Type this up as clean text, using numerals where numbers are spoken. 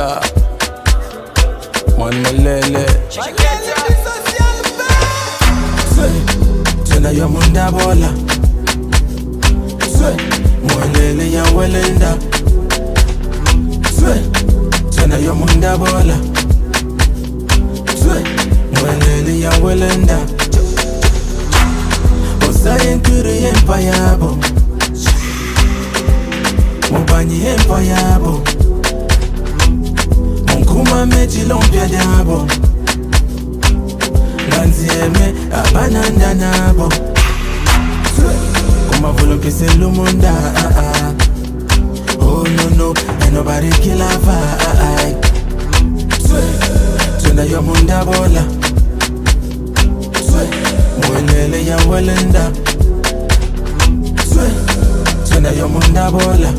Yeah. Monelele. Tena ya munda bola. Monelele ya welenda. Tena ya munda bola. Monelele ya welenda. Osayen kiri empire bo. Mubani empire bo. Monkuma meji lompia diabo. Ganzieme abananda nabo. Kuma volo pise lumunda. Oh no, ain't nobody kill a vibe. Tuna yo munda bola. Monelele ya welenda. Tuna yo munda bola.